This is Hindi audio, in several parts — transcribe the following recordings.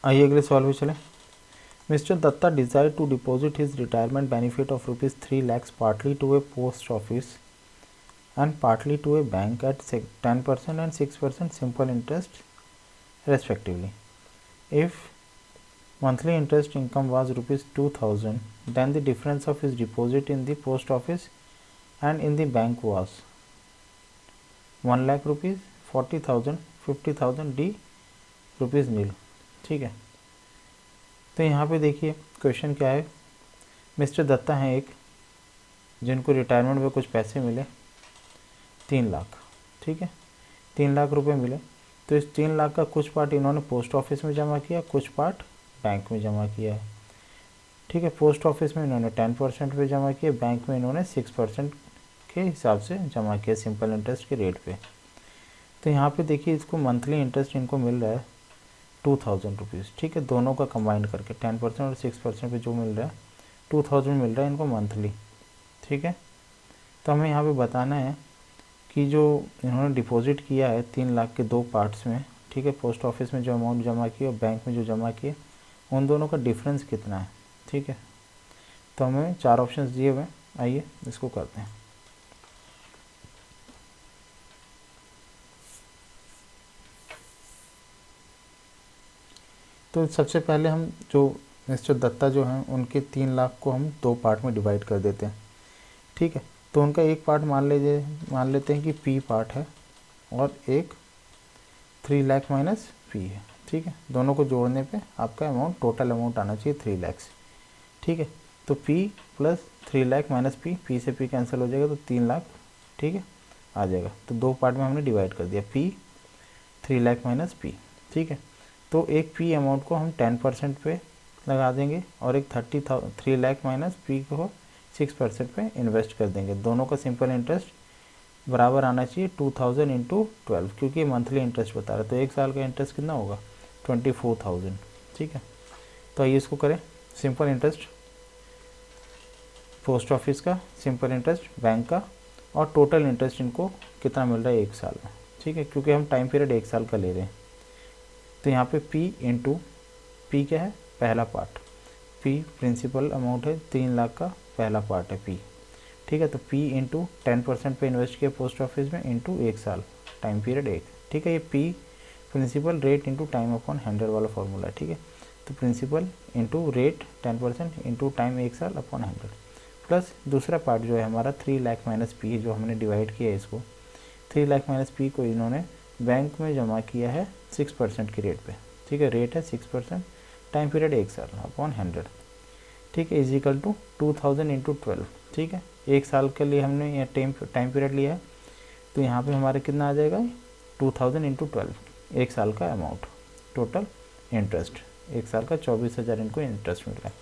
आइए अगले सवाल पे चलें। Mister Datta desire to deposit his retirement benefit of ₹3 lakhs partly to a post office and partly to a bank at 10% and 6% simple interest respectively. If monthly interest income was ₹2,000, then the difference of his deposit in the post office and in the bank was 1 lakh rupees, 40,000, 50,000, D rupees nil. ठीक है, तो यहाँ पे देखिए क्वेश्चन क्या है। मिस्टर दत्ता हैं एक, जिनको रिटायरमेंट में कुछ पैसे मिले 3 लाख। ठीक है, 3 लाख रुपए मिले, तो इस 3 लाख का कुछ पार्ट इन्होंने पोस्ट ऑफिस में जमा किया, कुछ पार्ट बैंक में जमा किया है। ठीक है, पोस्ट ऑफिस में इन्होंने 10% पे जमा किया, बैंक में इन्होंने 6% के हिसाब से जमा किया सिंपल इंटरेस्ट के रेट पे। तो यहाँ पे देखिए इसको मंथली इंटरेस्ट इनको मिल रहा है 2,000 रुपीज़। ठीक है, दोनों का कंबाइन करके 10% और 6% पे जो मिल रहा है 2,000 मिल रहा है इनको मंथली। ठीक है, तो हमें यहाँ पे बताना है कि जो इन्होंने डिपॉजिट किया है 3 लाख के दो पार्ट्स में, ठीक है, पोस्ट ऑफिस में जो अमाउंट जमा किया और बैंक में जो जमा किए, उन दोनों का डिफरेंस कितना है। ठीक है, तो हमें 4 ऑप्शंस दिए हुए हैं, आइए इसको करते हैं। तो सबसे पहले हम जो मिस्टर दत्ता जो हैं उनके 3 लाख को हम दो पार्ट में डिवाइड कर देते हैं। ठीक है, तो उनका एक पार्ट मान लेते हैं कि पी पार्ट है और एक 3 लाख माइनस पी है। ठीक है, दोनों को जोड़ने पे आपका अमाउंट टोटल अमाउंट आना चाहिए 3 लाख। ठीक है, तो P plus 3 lakh minus P से पी कैंसिल हो जाएगा तो 3 लाख। ठीक है, आ जाएगा। तो दो पार्ट में हमने डिवाइड कर दिया, पी 3 लाख माइनस पी। ठीक है, तो एक पी अमाउंट को हम 10% पे लगा देंगे और एक 3 लाख माइनस पी को 6% पे इन्वेस्ट कर देंगे। दोनों का सिंपल इंटरेस्ट बराबर आना चाहिए 2,000 इंटू 12, क्योंकि मंथली इंटरेस्ट बता रहा है। तो एक साल का इंटरेस्ट कितना होगा 24,000। ठीक है, तो आइए इसको करें। सिंपल इंटरेस्ट पोस्ट ऑफिस का, सिंपल इंटरेस्ट बैंक का, और टोटल इंटरेस्ट इनको कितना मिल रहा है एक साल में। ठीक है, क्योंकि हम टाइम पीरियड एक साल का ले रहे हैं। तो यहाँ पे P इंटू पी क्या है, पहला पार्ट, P प्रिंसिपल अमाउंट है 3 लाख का, पहला पार्ट है P। ठीक है, तो P इंटू 10% पे इन्वेस्ट किया पोस्ट ऑफिस में इंटू एक साल, टाइम पीरियड एक। ठीक है, ये P principal rate into time upon 100 वाला फॉर्मूला है। ठीक है, तो principal into rate 10% into time एक साल अपॉन 100, प्लस दूसरा पार्ट जो है हमारा 3 लाख माइनस पी, जो हमने डिवाइड किया है इसको, 3 लाख माइनस पी को इन्होंने बैंक में जमा किया है 6% की रेट पे। ठीक है, रेट है 6%, टाइम पीरियड एक साल अपॉन 100। ठीक है, इजिकल टू 2,000 इंटू 12। ठीक है, एक साल के लिए हमने यह टाइम पीरियड लिया है, तो यहाँ पे हमारे कितना आ जाएगा 2,000 इंटू 12, एक साल का अमाउंट टोटल इंटरेस्ट, एक साल का 24,000 इनको इंटरेस्ट मिल रहा है।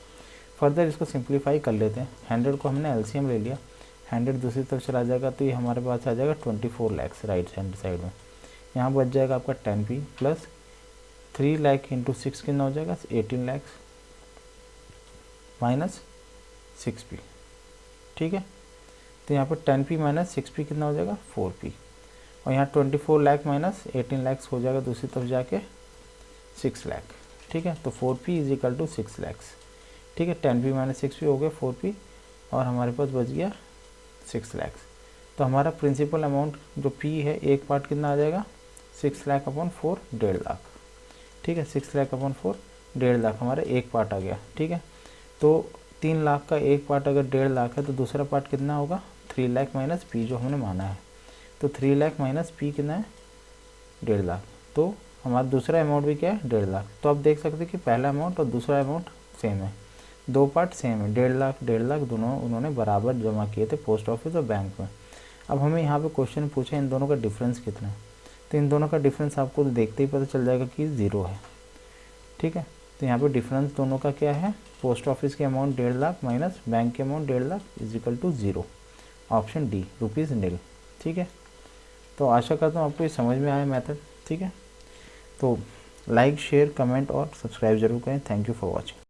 फर्दर इसको सिंप्लीफाई कर लेते हैं। 100 को हमने एलसीएम ले लिया, 100 दूसरी तरफ चला जाएगा तो ये हमारे पास आ जाएगा 24 लाख राइट हैंड साइड में। यहाँ बच जाएगा आपका 10p प्लस 3 लाख इंटू 6 कितना हो जाएगा 18 लाख माइनस 6p। ठीक है, तो यहाँ पर 10p माइनस 6p कितना हो जाएगा 4p, और यहाँ 24 लाख माइनस 18 लाख हो जाएगा दूसरी तरफ जाके 6 लाख। ठीक है, तो 4p is equal to 6 lakh. ठीक है, 10p माइनस 6p हो गया 4p, और हमारे पास बच गया 6 लाख। तो हमारा प्रिंसिपल अमाउंट जो p है एक पार्ट कितना आ जाएगा 6 लाख अपॉन 4, 1.5 लाख। ठीक है, 6 लाख अपॉन 4, 1.5 लाख हमारा एक पार्ट आ गया। ठीक है, तो 3 लाख का एक पार्ट अगर 1.5 लाख है तो दूसरा पार्ट कितना होगा 3 लाख माइनस पी जो हमने माना है। तो 3 लाख माइनस पी कितना है 1.5 लाख, तो हमारा दूसरा अमाउंट भी क्या है 1.5 लाख। तो आप देख सकते हैं कि पहला अमाउंट और दूसरा अमाउंट सेम है, दो पार्ट सेम है, 1.5 लाख दोनों उन्होंने बराबर जमा किए थे पोस्ट ऑफिस और बैंक में। अब हमें यहाँ पे क्वेश्चन पूछा इन दोनों का डिफरेंस कितना है, तो इन दोनों का डिफरेंस आपको देखते ही पता चल जाएगा कि 0 है। ठीक है, तो यहाँ पे डिफरेंस दोनों का क्या है, पोस्ट ऑफिस के अमाउंट 1.5 लाख माइनस बैंक के amount 1.5 lakh is equal to 0, option D rupees nil. ठीक है, तो आशा करता हूँ आपको ये समझ में आया मेथड। ठीक है, तो लाइक शेयर कमेंट और सब्सक्राइब जरूर करें। Thank you for watching.